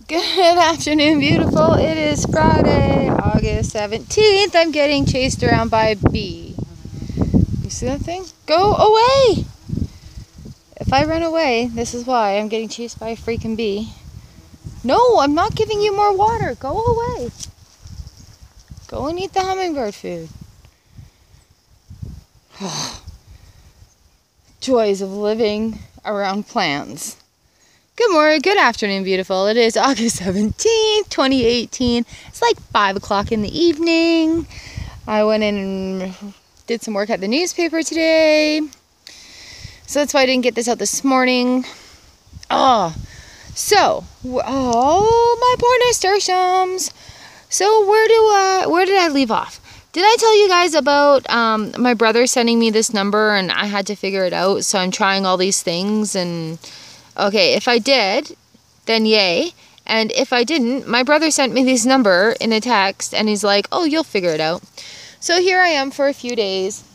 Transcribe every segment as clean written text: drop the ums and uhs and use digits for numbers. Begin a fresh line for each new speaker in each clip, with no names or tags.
Good afternoon, beautiful. It is Friday, August 17th. I'm getting chased around by a bee. You see that thing? Go away! If I run away, this is why I'm getting chased by a freaking bee. No, I'm not giving you more water. Go away. Go and eat the hummingbird food. Joys of living around plants. Good morning, good afternoon, beautiful. It is August 17th, 2018. It's like 5 o'clock in the evening. I went in and did some work at the newspaper today. So that's why I didn't get this out this morning. My poor nasturtiums. So where did I leave off? Did I tell you guys about my brother sending me this number and I had to figure it out? So I'm trying all these things and... Okay, if I did, then yay. And if I didn't, my brother sent me this number in a text, and he's like, oh, you'll figure it out. So here I am for a few days.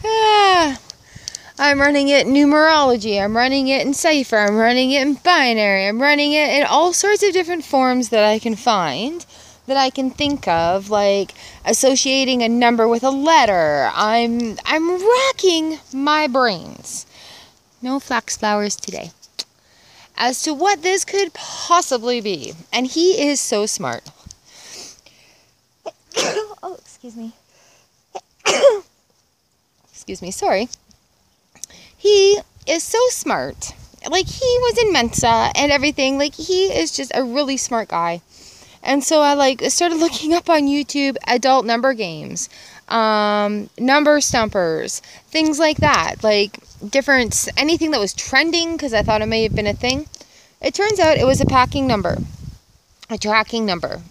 I'm running it in numerology. I'm running it in cipher. I'm running it in binary. I'm running it in all sorts of different forms that I can find, that I can think of, like associating a number with a letter. I'm racking my brains. No flax flowers today. As to what this could possibly be. And he is so smart. Oh, excuse me. Excuse me, sorry. He is so smart. Like, he was in Mensa and everything. Like, he is just a really smart guy. And so I started looking up on YouTube adult number games, number stumpers, things like that, like anything that was trending, because I thought it may have been a thing. It turns out it was a tracking number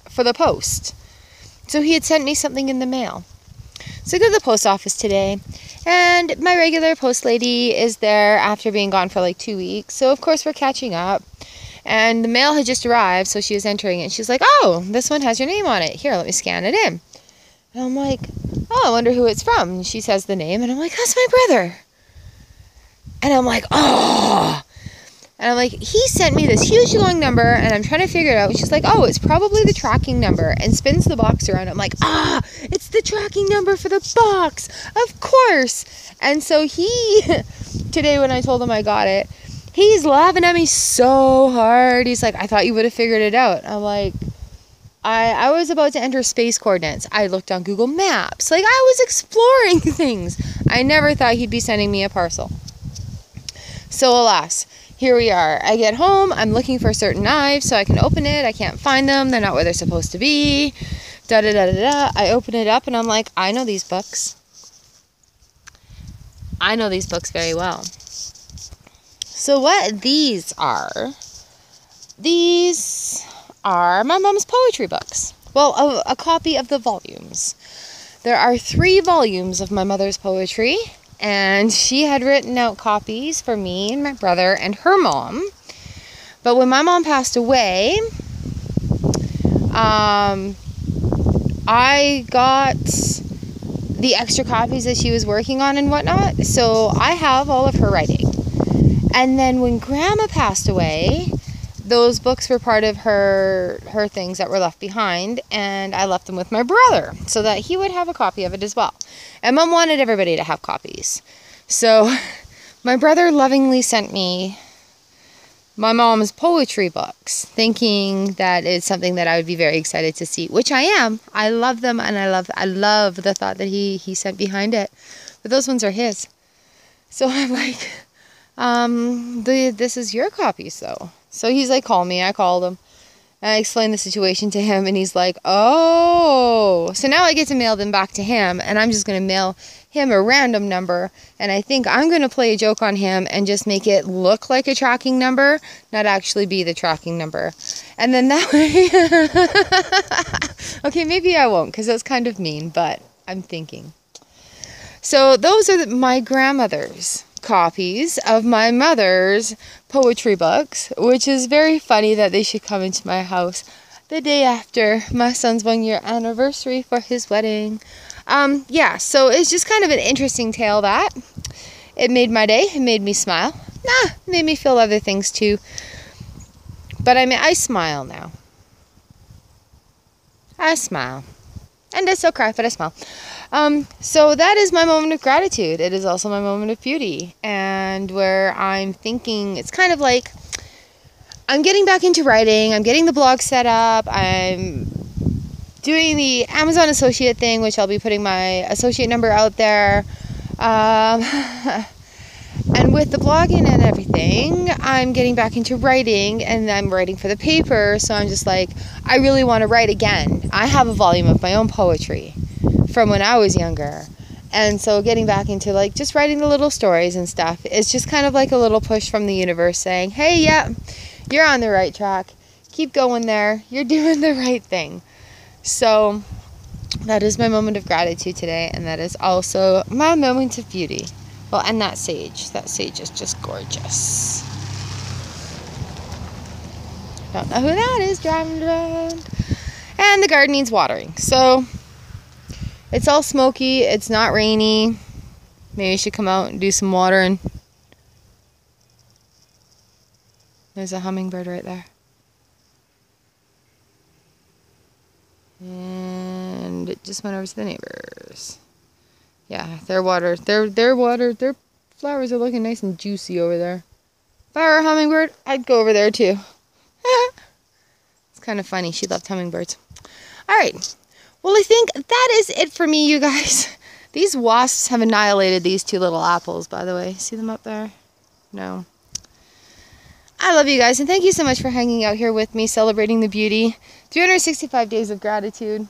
for the post. So he had sent me something in the mail. So I go to the post office today, and my regular post lady is there after being gone for like 2 weeks. So of course we're catching up. And the mail had just arrived, so she was entering it. And she's like, oh, this one has your name on it. Here, let me scan it in. And I'm like, oh, I wonder who it's from. And she says the name, and I'm like, that's my brother. And I'm like, oh. And I'm like, he sent me this huge long number, and I'm trying to figure it out. And she's like, oh, it's probably the tracking number, and spins the box around. I'm like, it's the tracking number for the box. Of course. And so today when I told him I got it, he's laughing at me so hard. He's like, I thought you would have figured it out. I'm like, I was about to enter space coordinates. I looked on Google Maps. Like, I was exploring things. I never thought he'd be sending me a parcel. So alas, here we are. I get home. I'm looking for certain knives so I can open it. I can't find them. They're not where they're supposed to be. I open it up and I'm like, I know these books. I know these books very well. So what these are my mom's poetry books. Well, a copy of the volumes. There are 3 volumes of my mother's poetry, and she had written out copies for me and my brother and her mom. But when my mom passed away, I got the extra copies that she was working on and whatnot, so I have all of her writing. And then when Grandma passed away, those books were part of her things that were left behind, and I left them with my brother so that he would have a copy of it as well. And Mom wanted everybody to have copies. So my brother lovingly sent me my mom's poetry books, thinking that it's something that I would be very excited to see, which I am. I love them, and I love the thought that he sent behind it. But those ones are his. So I'm like... this is your copies though. So he's like, call me. I called him. And I explained the situation to him, and he's like, oh. So now I get to mail them back to him, and I'm just going to mail him a random number, and I think I'm going to play a joke on him and just make it look like a tracking number, not actually be the tracking number. And then that way... Okay, maybe I won't, because that's kind of mean, but I'm thinking. So those are my grandmother's copies of my mother's poetry books, which is very funny that they should come into my house the day after my son's 1-year anniversary for his wedding. Yeah, so it's just kind of an interesting tale that. It made my day. It made me smile. It made me feel other things too. But I mean, I smile now. I smile. And I still cry, but I smile. So that is my moment of gratitude. It is also my moment of beauty. And where I'm thinking, it's kind of like, I'm getting back into writing. I'm getting the blog set up. I'm doing the Amazon associate thing, which I'll be putting my associate number out there. And with the blogging and everything, I'm getting back into writing, and I'm writing for the paper. So I'm just like, I really want to write again. I have a volume of my own poetry from when I was younger. And so getting back into like just writing the little stories and stuff, it's just kind of like a little push from the universe saying, hey, yeah, you're on the right track. Keep going there. You're doing the right thing. So that is my moment of gratitude today. And that is also my moment of beauty. Well, and that sage. That sage is just gorgeous. Don't know who that is driving around. And the garden needs watering. So it's all smoky. It's not rainy. Maybe I should come out and do some watering. There's a hummingbird right there. And it just went over to the neighbors. Yeah, their flowers are looking nice and juicy over there. If I were a hummingbird, I'd go over there too. It's kind of funny. She loved hummingbirds. All right. Well, I think that is it for me, you guys. These wasps have annihilated these two little apples, by the way. See them up there? No. I love you guys, and thank you so much for hanging out here with me, celebrating the beauty. 365 days of gratitude.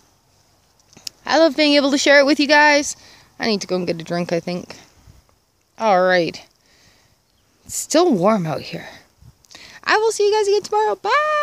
I love being able to share it with you guys. I need to go and get a drink, I think. All right. It's still warm out here. I will see you guys again tomorrow. Bye!